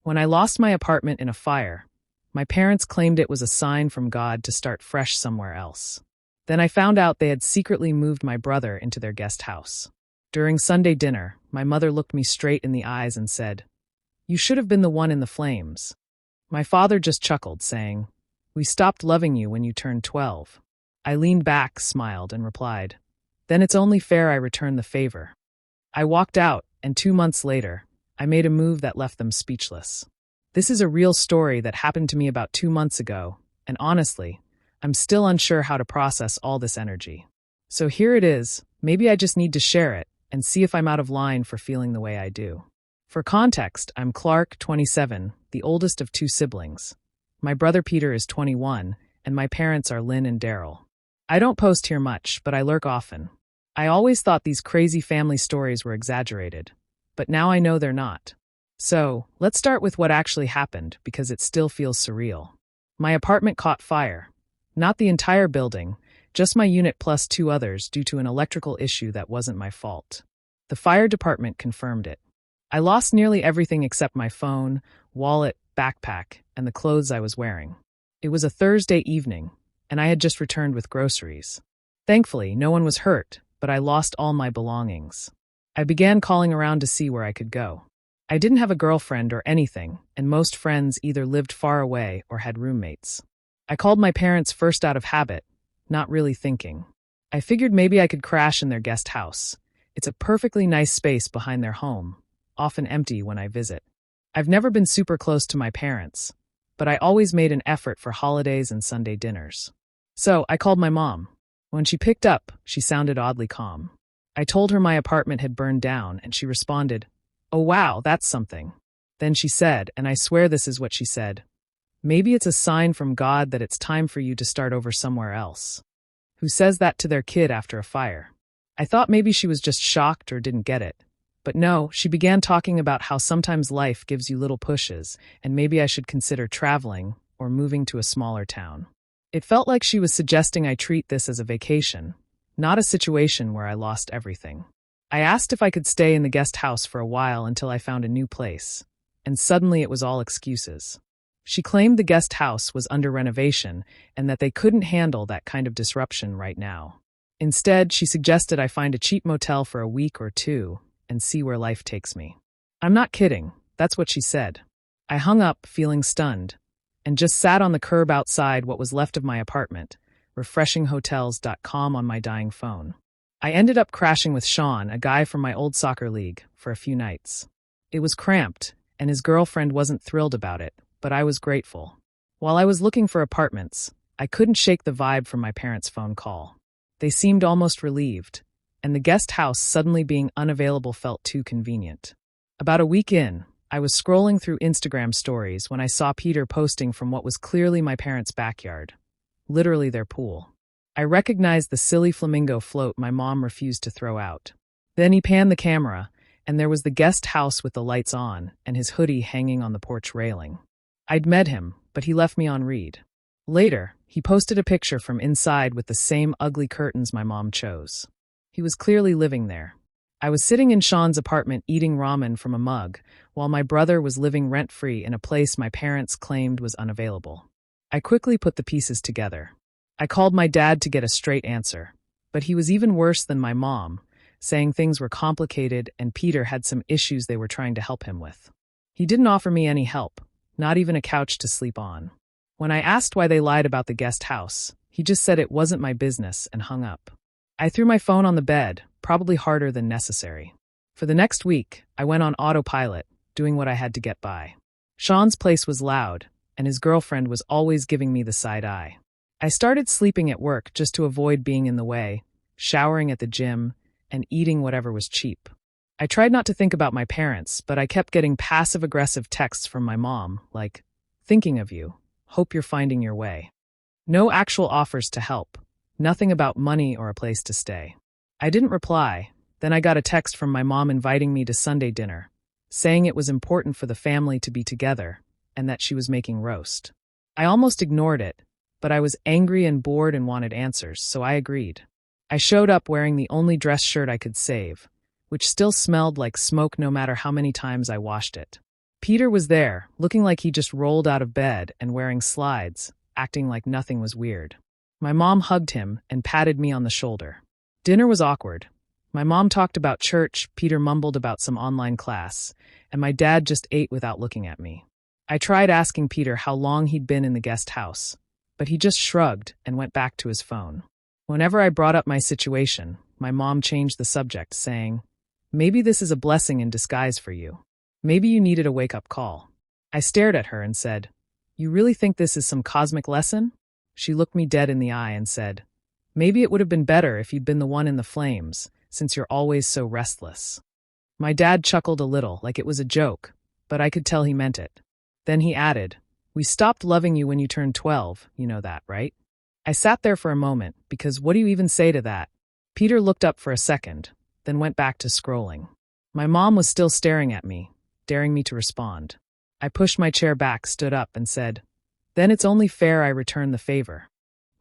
When I lost my apartment in a fire, my parents claimed it was a sign from God to start fresh somewhere else. Then I found out they had secretly moved my brother into their guest house. During Sunday dinner, my mother looked me straight in the eyes and said, "You should have been the one in the flames." My father just chuckled, saying, "We stopped loving you when you turned 12. I leaned back, smiled, and replied, "Then it's only fair I return the favor." I walked out, and 2 months later, I made a move that left them speechless. This is a real story that happened to me about 2 months ago, and honestly, I'm still unsure how to process all this energy. So here it is. Maybe I just need to share it and see if I'm out of line for feeling the way I do. For context, I'm Clark, 27, the oldest of 2 siblings. My brother Peter is 21, and my parents are Lynn and Daryl. I don't post here much, but I lurk often. I always thought these crazy family stories were exaggerated, but now I know they're not. So, let's start with what actually happened, because it still feels surreal. My apartment caught fire. Not the entire building, just my unit plus 2 others due to an electrical issue that wasn't my fault. The fire department confirmed it. I lost nearly everything except my phone, wallet, backpack, and the clothes I was wearing. It was a Thursday evening, and I had just returned with groceries. Thankfully, no one was hurt, but I lost all my belongings. I began calling around to see where I could go. I didn't have a girlfriend or anything, and most friends either lived far away or had roommates. I called my parents first out of habit, not really thinking. I figured maybe I could crash in their guest house. It's a perfectly nice space behind their home, often empty when I visit. I've never been super close to my parents, but I always made an effort for holidays and Sunday dinners. So I called my mom. When she picked up, she sounded oddly calm. I told her my apartment had burned down, and she responded, "Oh wow, that's something." Then she said, and I swear this is what she said, "Maybe it's a sign from God that it's time for you to start over somewhere else." Who says that to their kid after a fire? I thought maybe she was just shocked or didn't get it. But no, she began talking about how sometimes life gives you little pushes, and maybe I should consider traveling or moving to a smaller town. It felt like she was suggesting I treat this as a vacation, not a situation where I lost everything. I asked if I could stay in the guest house for a while until I found a new place, and suddenly it was all excuses. She claimed the guest house was under renovation and that they couldn't handle that kind of disruption right now. Instead, she suggested I find a cheap motel for a week or 2 and see where life takes me. I'm not kidding, that's what she said. I hung up, feeling stunned, and just sat on the curb outside what was left of my apartment, refreshinghotels.com on my dying phone. I ended up crashing with Sean, a guy from my old soccer league, for a few nights. It was cramped, and his girlfriend wasn't thrilled about it, but I was grateful. While I was looking for apartments, I couldn't shake the vibe from my parents' phone call. They seemed almost relieved, and the guest house suddenly being unavailable felt too convenient. About a week in, I was scrolling through Instagram stories when I saw Peter posting from what was clearly my parents' backyard, literally their pool. I recognized the silly flamingo float my mom refused to throw out. Then he panned the camera, and there was the guest house with the lights on and his hoodie hanging on the porch railing. I'd met him, but he left me on read. Later, he posted a picture from inside with the same ugly curtains my mom chose. He was clearly living there. I was sitting in Sean's apartment eating ramen from a mug, while my brother was living rent-free in a place my parents claimed was unavailable. I quickly put the pieces together. I called my dad to get a straight answer, but he was even worse than my mom, saying things were complicated and Peter had some issues they were trying to help him with. He didn't offer me any help, not even a couch to sleep on. When I asked why they lied about the guest house, he just said it wasn't my business and hung up. I threw my phone on the bed, probably harder than necessary. For the next week, I went on autopilot, doing what I had to get by. Sean's place was loud, and his girlfriend was always giving me the side eye. I started sleeping at work just to avoid being in the way, showering at the gym, and eating whatever was cheap. I tried not to think about my parents, but I kept getting passive-aggressive texts from my mom, like, "Thinking of you. Hope you're finding your way." No actual offers to help. Nothing about money or a place to stay. I didn't reply. Then I got a text from my mom inviting me to Sunday dinner, saying it was important for the family to be together and that she was making roast. I almost ignored it, but I was angry and bored and wanted answers, so I agreed. I showed up wearing the only dress shirt I could save, which still smelled like smoke no matter how many times I washed it. Peter was there, looking like he just rolled out of bed and wearing slides, acting like nothing was weird. My mom hugged him and patted me on the shoulder. Dinner was awkward. My mom talked about church, Peter mumbled about some online class, and my dad just ate without looking at me. I tried asking Peter how long he'd been in the guest house, but he just shrugged and went back to his phone. Whenever I brought up my situation, my mom changed the subject, saying, "Maybe this is a blessing in disguise for you. Maybe you needed a wake-up call." I stared at her and said, "You really think this is some cosmic lesson?" She looked me dead in the eye and said, "Maybe it would have been better if you'd been the one in the flames, since you're always so restless." My dad chuckled a little, like it was a joke, but I could tell he meant it. Then he added, "We stopped loving you when you turned 12, you know that, right?" I sat there for a moment, because what do you even say to that? Peter looked up for a second, then went back to scrolling. My mom was still staring at me, daring me to respond. I pushed my chair back, stood up, and said, "Then it's only fair I return the favor."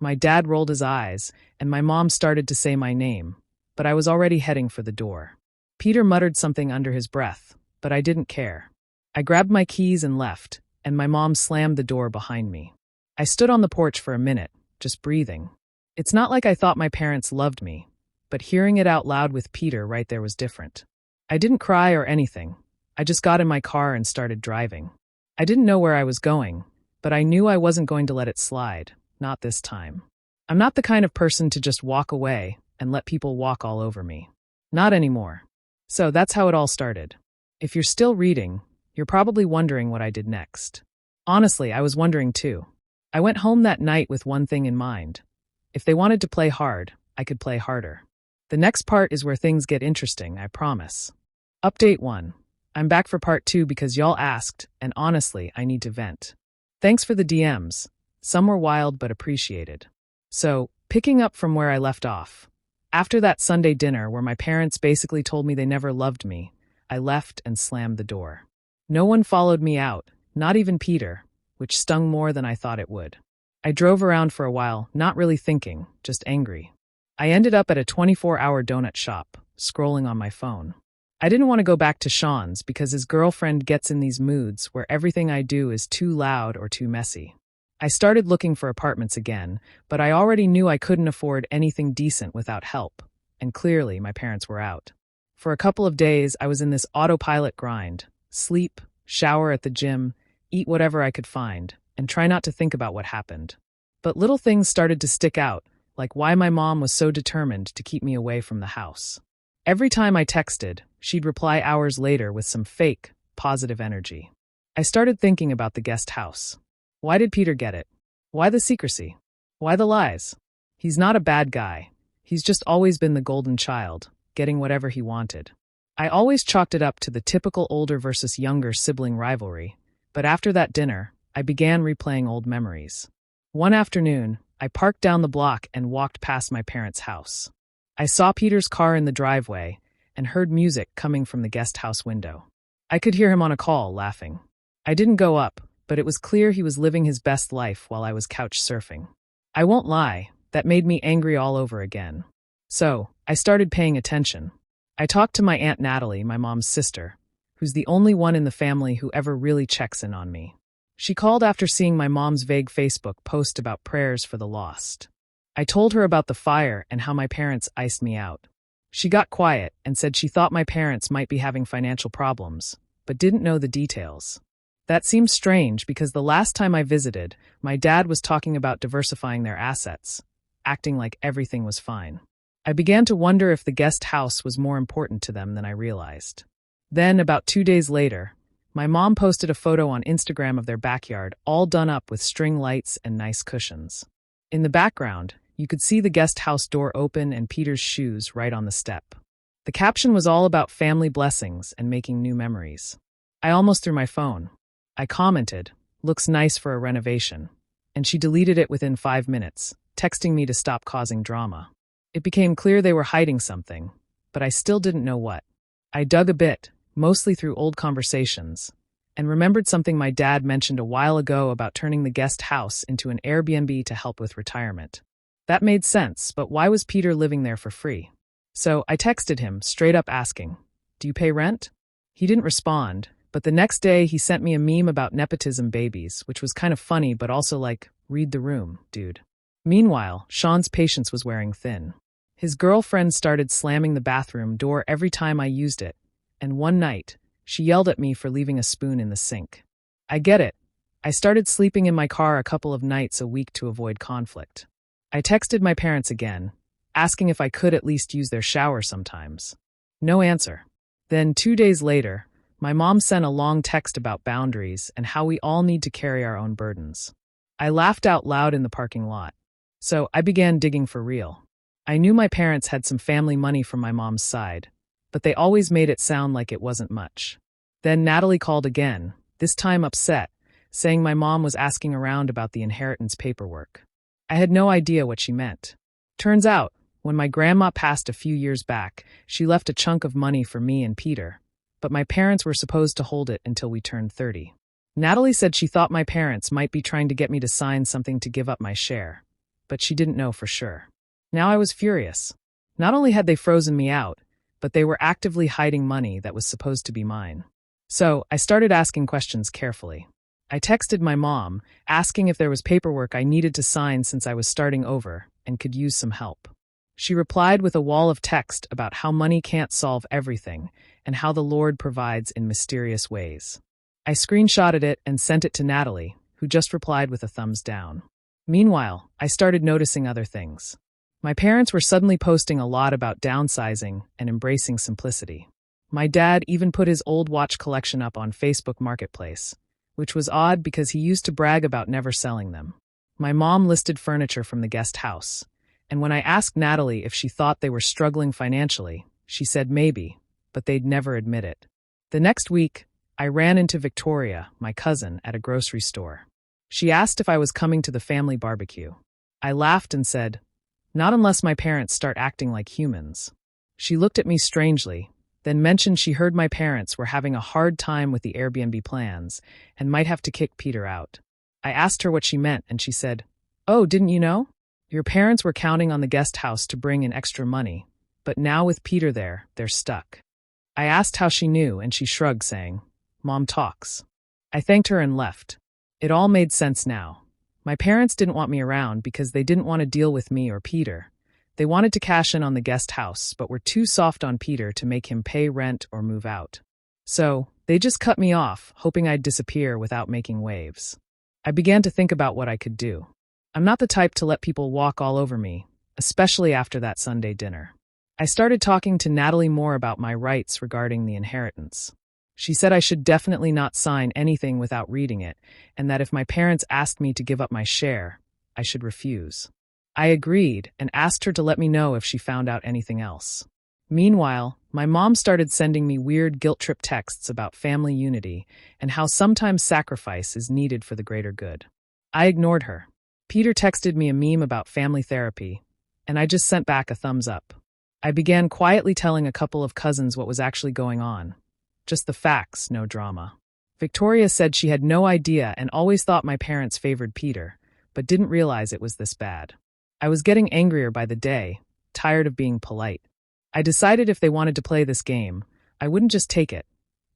My dad rolled his eyes, and my mom started to say my name, but I was already heading for the door. Peter muttered something under his breath, but I didn't care. I grabbed my keys and left, and my mom slammed the door behind me. I stood on the porch for a minute, just breathing. It's not like I thought my parents loved me, but hearing it out loud with Peter right there was different. I didn't cry or anything. I just got in my car and started driving. I didn't know where I was going, but I knew I wasn't going to let it slide, not this time. I'm not the kind of person to just walk away and let people walk all over me. Not anymore. So that's how it all started. If you're still reading, you're probably wondering what I did next. Honestly, I was wondering too. I went home that night with one thing in mind. If they wanted to play hard, I could play harder. The next part is where things get interesting, I promise. Update 1. I'm back for part 2 because y'all asked, and honestly, I need to vent. Thanks for the DMs. Some were wild but appreciated. So, picking up from where I left off. After that Sunday dinner where my parents basically told me they never loved me, I left and slammed the door. No one followed me out, not even Peter, which stung more than I thought it would. I drove around for a while, not really thinking, just angry. I ended up at a 24-hour donut shop, scrolling on my phone. I didn't want to go back to Sean's because his girlfriend gets in these moods where everything I do is too loud or too messy. I started looking for apartments again, but I already knew I couldn't afford anything decent without help, and clearly my parents were out. For a couple of days, I was in this autopilot grind: sleep, shower at the gym, eat whatever I could find, and try not to think about what happened. But little things started to stick out, like why my mom was so determined to keep me away from the house. Every time I texted, she'd reply hours later with some fake, positive energy. I started thinking about the guest house. Why did Peter get it? Why the secrecy? Why the lies? He's not a bad guy. He's just always been the golden child, getting whatever he wanted. I always chalked it up to the typical older versus younger sibling rivalry, but after that dinner, I began replaying old memories. One afternoon, I parked down the block and walked past my parents' house. I saw Peter's car in the driveway and heard music coming from the guest house window. I could hear him on a call, laughing. I didn't go up, but it was clear he was living his best life while I was couch surfing. I won't lie, that made me angry all over again. So, I started paying attention. I talked to my Aunt Natalie, my mom's sister, who's the only one in the family who ever really checks in on me. She called after seeing my mom's vague Facebook post about prayers for the lost. I told her about the fire and how my parents iced me out. She got quiet and said she thought my parents might be having financial problems, but didn't know the details. That seemed strange because the last time I visited, my dad was talking about diversifying their assets, acting like everything was fine. I began to wonder if the guest house was more important to them than I realized. Then, about 2 days later, my mom posted a photo on Instagram of their backyard, all done up with string lights and nice cushions. In the background, you could see the guest house door open and Peter's shoes right on the step. The caption was all about family blessings and making new memories. I almost threw my phone. I commented, "Looks nice for a renovation," and she deleted it within 5 minutes, texting me to stop causing drama. It became clear they were hiding something, but I still didn't know what. I dug a bit, mostly through old conversations, and remembered something my dad mentioned a while ago about turning the guest house into an Airbnb to help with retirement. That made sense, but why was Peter living there for free? So I texted him, straight up asking, "Do you pay rent?" He didn't respond, But the next day, he sent me a meme about nepotism babies, which was kind of funny, but also like, read the room, dude. Meanwhile, Sean's patience was wearing thin. His girlfriend started slamming the bathroom door every time I used it, and one night, she yelled at me for leaving a spoon in the sink. I get it. I started sleeping in my car a couple of nights a week to avoid conflict. I texted my parents again, asking if I could at least use their shower sometimes. No answer. Then 2 days later, my mom sent a long text about boundaries and how we all need to carry our own burdens. I laughed out loud in the parking lot. So I began digging for real. I knew my parents had some family money from my mom's side, but they always made it sound like it wasn't much. Then Natalie called again, this time upset, saying my mom was asking around about the inheritance paperwork. I had no idea what she meant. Turns out, when my grandma passed a few years back, she left a chunk of money for me and Peter, but my parents were supposed to hold it until we turned 30. Natalie said she thought my parents might be trying to get me to sign something to give up my share, but she didn't know for sure. Now I was furious. Not only had they frozen me out, but they were actively hiding money that was supposed to be mine. So I started asking questions carefully. I texted my mom, asking if there was paperwork I needed to sign since I was starting over and could use some help. She replied with a wall of text about how money can't solve everything and how the Lord provides in mysterious ways. I screenshotted it and sent it to Natalie, who just replied with a thumbs down. Meanwhile, I started noticing other things. My parents were suddenly posting a lot about downsizing and embracing simplicity. My dad even put his old watch collection up on Facebook Marketplace, which was odd because he used to brag about never selling them. My mom listed furniture from the guest house, and when I asked Natalie if she thought they were struggling financially, she said maybe, but they'd never admit it. The next week, I ran into Victoria, my cousin, at a grocery store. She asked if I was coming to the family barbecue. I laughed and said, "Not unless my parents start acting like humans." She looked at me strangely, then mentioned she heard my parents were having a hard time with the Airbnb plans and might have to kick Peter out. I asked her what she meant, and she said, "Oh, didn't you know? Your parents were counting on the guest house to bring in extra money, but now with Peter there, they're stuck." I asked how she knew, and she shrugged, saying, "Mom talks." I thanked her and left. It all made sense now. My parents didn't want me around because they didn't want to deal with me or Peter. They wanted to cash in on the guest house, but were too soft on Peter to make him pay rent or move out. So, they just cut me off, hoping I'd disappear without making waves. I began to think about what I could do. I'm not the type to let people walk all over me, especially after that Sunday dinner. I started talking to Natalie more about my rights regarding the inheritance. She said I should definitely not sign anything without reading it, and that if my parents asked me to give up my share, I should refuse. I agreed and asked her to let me know if she found out anything else. Meanwhile, my mom started sending me weird guilt trip texts about family unity and how sometimes sacrifice is needed for the greater good. I ignored her. Peter texted me a meme about family therapy, and I just sent back a thumbs up. I began quietly telling a couple of cousins what was actually going on. Just the facts, no drama. Victoria said she had no idea and always thought my parents favored Peter, but didn't realize it was this bad. I was getting angrier by the day, tired of being polite. I decided if they wanted to play this game, I wouldn't just take it.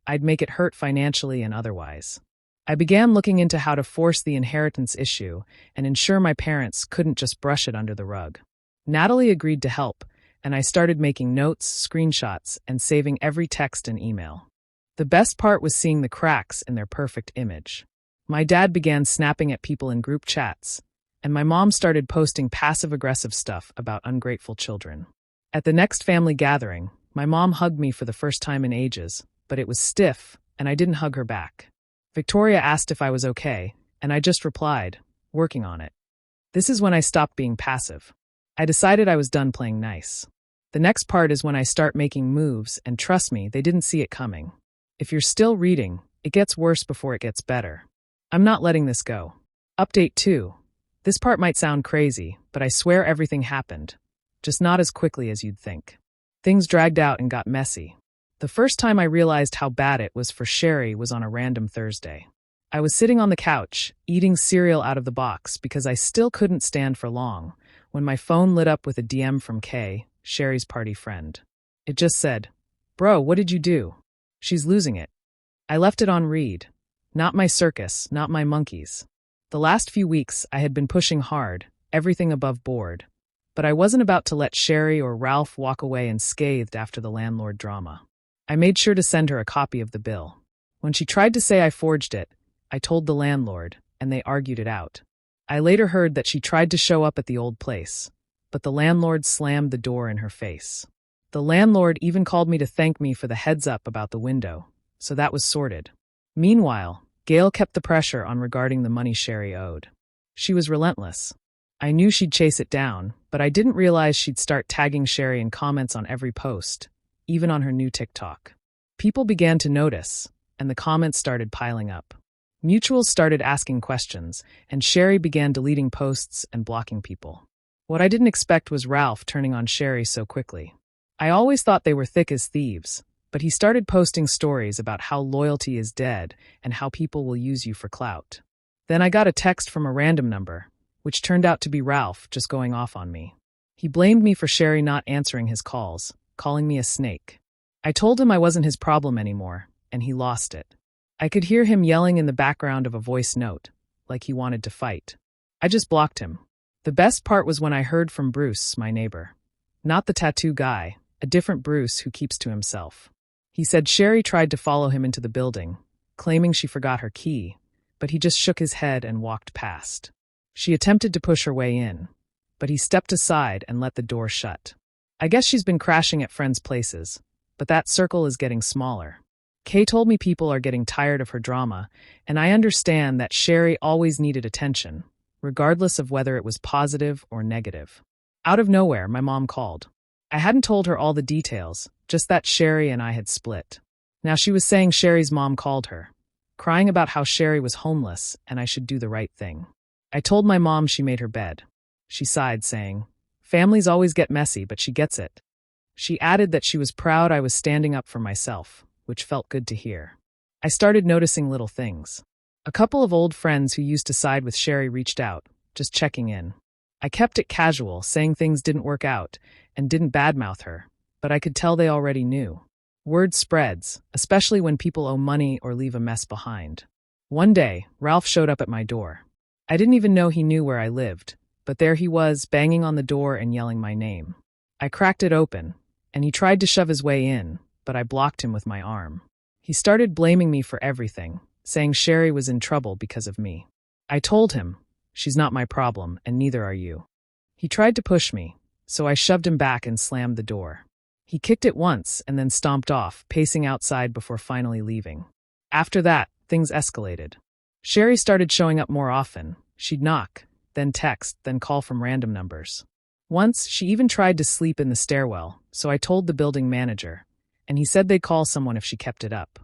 I'd make it hurt financially and otherwise. I began looking into how to force the inheritance issue and ensure my parents couldn't just brush it under the rug. Natalie agreed to help, and I started making notes, screenshots, and saving every text and email. The best part was seeing the cracks in their perfect image. My dad began snapping at people in group chats, and my mom started posting passive-aggressive stuff about ungrateful children. At the next family gathering, my mom hugged me for the first time in ages, but it was stiff, and I didn't hug her back. Victoria asked if I was okay, and I just replied, "Working on it." This is when I stopped being passive. I decided I was done playing nice. The next part is when I start making moves, and trust me, they didn't see it coming. If you're still reading, it gets worse before it gets better. I'm not letting this go. Update 2. This part might sound crazy, but I swear everything happened. Just not as quickly as you'd think. Things dragged out and got messy. The first time I realized how bad it was for Sherry was on a random Thursday. I was sitting on the couch, eating cereal out of the box because I still couldn't stand for long, when my phone lit up with a DM from Kay, Sherry's party friend. It just said, "Bro, what did you do? She's losing it." I left it on read. Not my circus, not my monkeys. The last few weeks I had been pushing hard, everything above board. But I wasn't about to let Sherry or Ralph walk away unscathed after the landlord drama. I made sure to send her a copy of the bill. When she tried to say I forged it, I told the landlord, and they argued it out. I later heard that she tried to show up at the old place, but the landlord slammed the door in her face. The landlord even called me to thank me for the heads up about the window, so that was sorted. Meanwhile, Gail kept the pressure on regarding the money Sherry owed. She was relentless. I knew she'd chase it down, but I didn't realize she'd start tagging Sherry in comments on every post, even on her new TikTok. People began to notice, and the comments started piling up. Mutuals started asking questions, and Sherry began deleting posts and blocking people. What I didn't expect was Ralph turning on Sherry so quickly. I always thought they were thick as thieves, but he started posting stories about how loyalty is dead and how people will use you for clout. Then I got a text from a random number, which turned out to be Ralph just going off on me. He blamed me for Sherry not answering his calls, calling me a snake. I told him I wasn't his problem anymore, and he lost it. I could hear him yelling in the background of a voice note, like he wanted to fight. I just blocked him. The best part was when I heard from Bruce, my neighbor. Not the tattoo guy, a different Bruce who keeps to himself. He said Sherry tried to follow him into the building, claiming she forgot her key, but he just shook his head and walked past. She attempted to push her way in, but he stepped aside and let the door shut. I guess she's been crashing at friends' places, but that circle is getting smaller. Kay told me people are getting tired of her drama, and I understand that Sherry always needed attention, regardless of whether it was positive or negative. Out of nowhere, my mom called. I hadn't told her all the details, just that Sherry and I had split. Now she was saying Sherry's mom called her, crying about how Sherry was homeless and I should do the right thing. I told my mom she made her bed. She sighed, saying, "Families always get messy, but she gets it." She added that she was proud I was standing up for myself, which felt good to hear. I started noticing little things. A couple of old friends who used to side with Sherry reached out, just checking in. I kept it casual, saying things didn't work out, and didn't badmouth her, but I could tell they already knew. Word spreads, especially when people owe money or leave a mess behind. One day, Ralph showed up at my door. I didn't even know he knew where I lived, but there he was, banging on the door and yelling my name. I cracked it open, and he tried to shove his way in, but I blocked him with my arm. He started blaming me for everything, saying Sherry was in trouble because of me. I told him, "She's not my problem, and neither are you." He tried to push me, so I shoved him back and slammed the door. He kicked it once and then stomped off, pacing outside before finally leaving. After that, things escalated. Sherry started showing up more often. She'd knock, then text, then call from random numbers. Once, she even tried to sleep in the stairwell, so I told the building manager, and he said they'd call someone if she kept it up.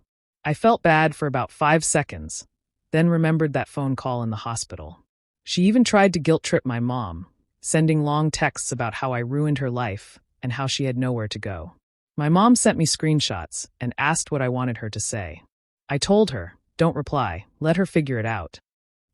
I felt bad for about 5 seconds, then remembered that phone call in the hospital. She even tried to guilt-trip my mom, sending long texts about how I ruined her life and how she had nowhere to go. My mom sent me screenshots and asked what I wanted her to say. I told her, "Don't reply, let her figure it out."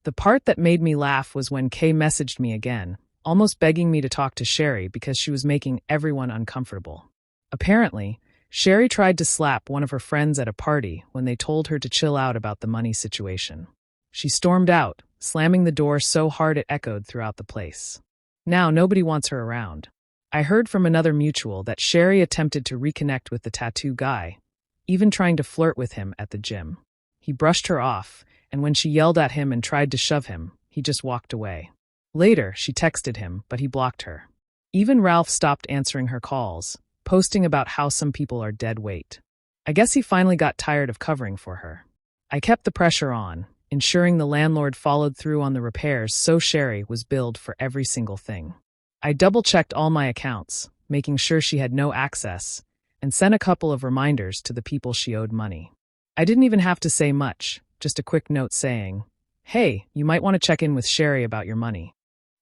The part that made me laugh was when Kay messaged me again, almost begging me to talk to Sherry because she was making everyone uncomfortable. Apparently, Sherry tried to slap one of her friends at a party when they told her to chill out about the money situation. She stormed out, slamming the door so hard it echoed throughout the place. Now nobody wants her around. I heard from another mutual that Sherry attempted to reconnect with the tattoo guy, even trying to flirt with him at the gym. He brushed her off, and when she yelled at him and tried to shove him, he just walked away. Later, she texted him, but he blocked her. Even Ralph stopped answering her calls, posting about how some people are dead weight. I guess he finally got tired of covering for her. I kept the pressure on, ensuring the landlord followed through on the repairs so Sherry was billed for every single thing. I double-checked all my accounts, making sure she had no access, and sent a couple of reminders to the people she owed money. I didn't even have to say much, just a quick note saying, "Hey, you might want to check in with Sherry about your money."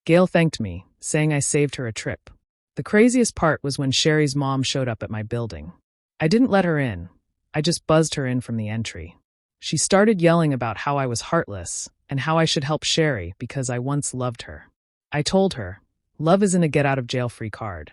Gail thanked me, saying I saved her a trip. The craziest part was when Sherry's mom showed up at my building. I didn't let her in. I just buzzed her in from the entry. She started yelling about how I was heartless and how I should help Sherry because I once loved her. I told her, love isn't a get-out-of-jail-free card.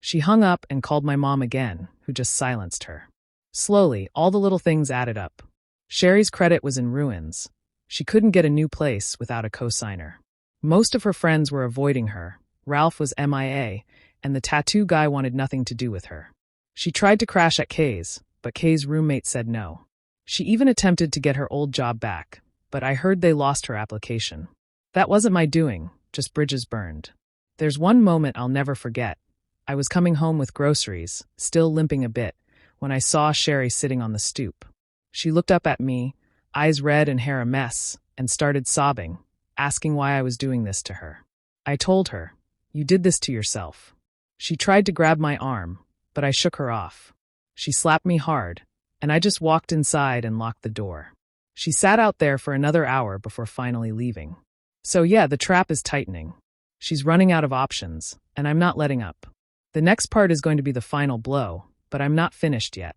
She hung up and called my mom again, who just silenced her. Slowly, all the little things added up. Sherry's credit was in ruins. She couldn't get a new place without a co-signer. Most of her friends were avoiding her. Ralph was MIA, and the tattoo guy wanted nothing to do with her. She tried to crash at Kay's, but Kay's roommate said no. She even attempted to get her old job back, but I heard they lost her application. That wasn't my doing, just bridges burned. There's one moment I'll never forget. I was coming home with groceries, still limping a bit, when I saw Sherry sitting on the stoop. She looked up at me, eyes red and hair a mess, and started sobbing, asking why I was doing this to her. I told her, "You did this to yourself." She tried to grab my arm, but I shook her off. She slapped me hard, and I just walked inside and locked the door. She sat out there for another hour before finally leaving. So yeah, the trap is tightening. She's running out of options, and I'm not letting up. The next part is going to be the final blow, but I'm not finished yet.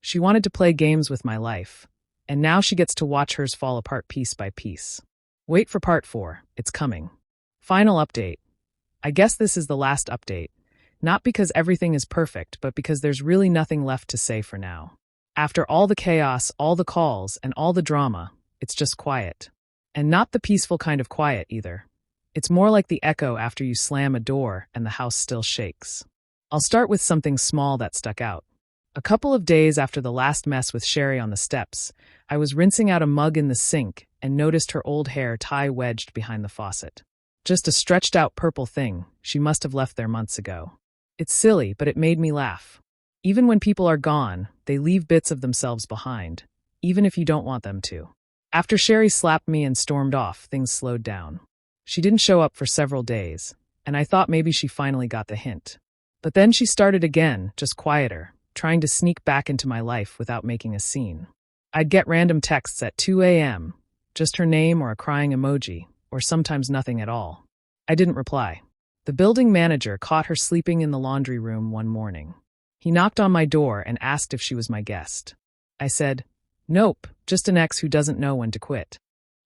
She wanted to play games with my life, and now she gets to watch hers fall apart piece by piece. Wait for part 4, it's coming. Final update. I guess this is the last update, not because everything is perfect, but because there's really nothing left to say for now. After all the chaos, all the calls, and all the drama, it's just quiet. And not the peaceful kind of quiet either. It's more like the echo after you slam a door and the house still shakes. I'll start with something small that stuck out. A couple of days after the last mess with Sherry on the steps, I was rinsing out a mug in the sink and noticed her old hair tie wedged behind the faucet. Just a stretched out purple thing, she must have left there months ago. It's silly, but it made me laugh. Even when people are gone, they leave bits of themselves behind, even if you don't want them to. After Sherry slapped me and stormed off, things slowed down. She didn't show up for several days, and I thought maybe she finally got the hint. But then she started again, just quieter, trying to sneak back into my life without making a scene. I'd get random texts at 2 a.m., just her name or a crying emoji, or sometimes nothing at all. I didn't reply. The building manager caught her sleeping in the laundry room one morning. He knocked on my door and asked if she was my guest. I said, "Nope, just an ex who doesn't know when to quit."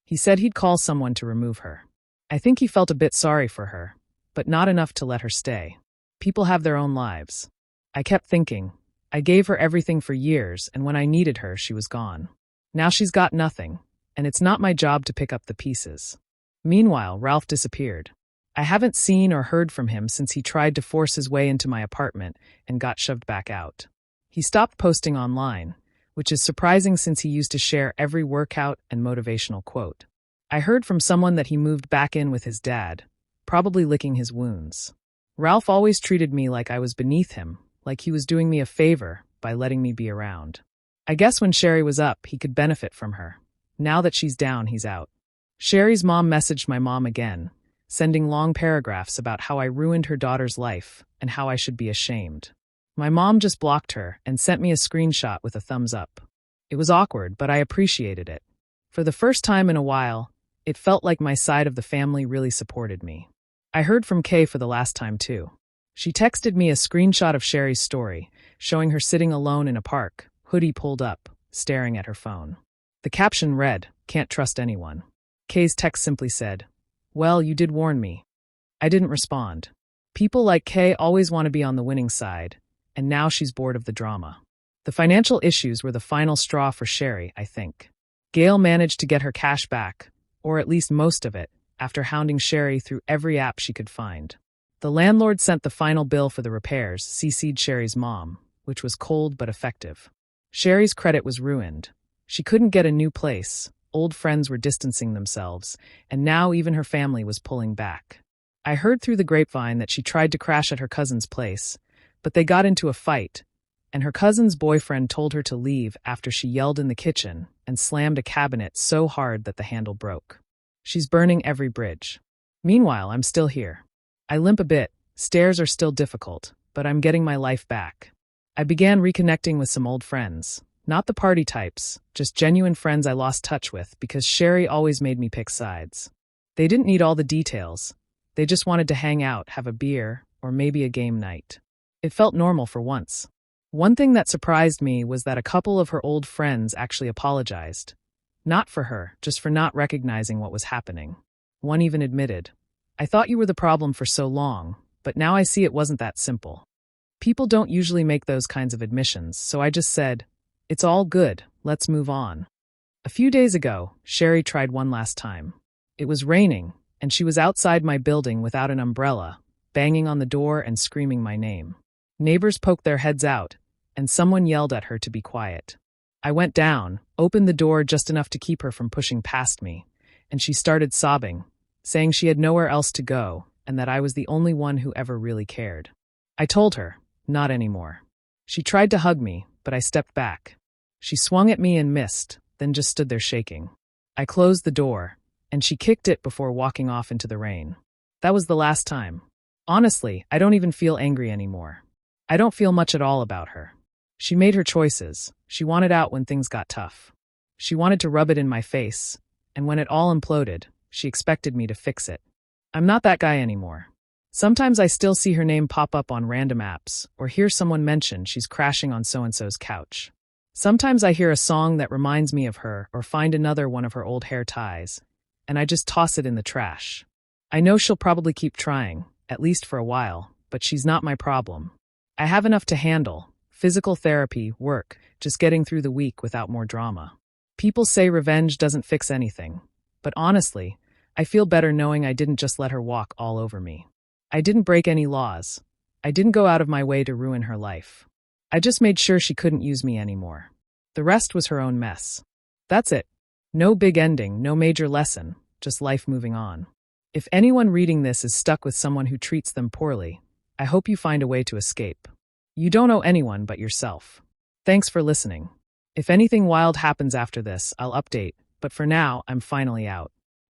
He said he'd call someone to remove her. I think he felt a bit sorry for her, but not enough to let her stay. People have their own lives. I kept thinking, I gave her everything for years, and when I needed her, she was gone. Now she's got nothing, and it's not my job to pick up the pieces. Meanwhile, Ralph disappeared. I haven't seen or heard from him since he tried to force his way into my apartment and got shoved back out. He stopped posting online, which is surprising since he used to share every workout and motivational quote. I heard from someone that he moved back in with his dad, probably licking his wounds. Ralph always treated me like I was beneath him, like he was doing me a favor by letting me be around. I guess when Sherry was up, he could benefit from her. Now that she's down, he's out. Sherry's mom messaged my mom again, sending long paragraphs about how I ruined her daughter's life and how I should be ashamed. My mom just blocked her and sent me a screenshot with a thumbs up. It was awkward, but I appreciated it. For the first time in a while, it felt like my side of the family really supported me. I heard from Kay for the last time too. She texted me a screenshot of Sherry's story, showing her sitting alone in a park, hoodie pulled up, staring at her phone. The caption read, "Can't trust anyone." Kay's text simply said, "Well, you did warn me." I didn't respond. People like Kay always want to be on the winning side, and now she's bored of the drama. The financial issues were the final straw for Sherry, I think. Gail managed to get her cash back, or at least most of it, after hounding Sherry through every app she could find. The landlord sent the final bill for the repairs, CC'd Sherry's mom, which was cold but effective. Sherry's credit was ruined. She couldn't get a new place. Old friends were distancing themselves, and now even her family was pulling back. I heard through the grapevine that she tried to crash at her cousin's place, but they got into a fight, and her cousin's boyfriend told her to leave after she yelled in the kitchen and slammed a cabinet so hard that the handle broke. She's burning every bridge. Meanwhile, I'm still here. I limp a bit, stairs are still difficult, but I'm getting my life back. I began reconnecting with some old friends. Not the party types, just genuine friends I lost touch with because Sherry always made me pick sides. They didn't need all the details. They just wanted to hang out, have a beer, or maybe a game night. It felt normal for once. One thing that surprised me was that a couple of her old friends actually apologized. Not for her, just for not recognizing what was happening. One even admitted, "I thought you were the problem for so long, but now I see it wasn't that simple." People don't usually make those kinds of admissions, so I just said, "It's all good, let's move on." A few days ago, Sherry tried one last time. It was raining, and she was outside my building without an umbrella, banging on the door and screaming my name. Neighbors poked their heads out, and someone yelled at her to be quiet. I went down, opened the door just enough to keep her from pushing past me, and she started sobbing, saying she had nowhere else to go and that I was the only one who ever really cared. I told her, not anymore. She tried to hug me, but I stepped back. She swung at me and missed, then just stood there shaking. I closed the door, and she kicked it before walking off into the rain. That was the last time. Honestly, I don't even feel angry anymore. I don't feel much at all about her. She made her choices. She wanted out when things got tough. She wanted to rub it in my face, and when it all imploded, she expected me to fix it. I'm not that guy anymore. Sometimes I still see her name pop up on random apps, or hear someone mention she's crashing on so-and-so's couch. Sometimes I hear a song that reminds me of her or find another one of her old hair ties, and I just toss it in the trash. I know she'll probably keep trying, at least for a while, but she's not my problem. I have enough to handle: physical therapy, work, just getting through the week without more drama. People say revenge doesn't fix anything, but honestly, I feel better knowing I didn't just let her walk all over me. I didn't break any laws. I didn't go out of my way to ruin her life. I just made sure she couldn't use me anymore. The rest was her own mess. That's it. No big ending, no major lesson, just life moving on. If anyone reading this is stuck with someone who treats them poorly, I hope you find a way to escape. You don't owe anyone but yourself. Thanks for listening. If anything wild happens after this, I'll update, but for now, I'm finally out.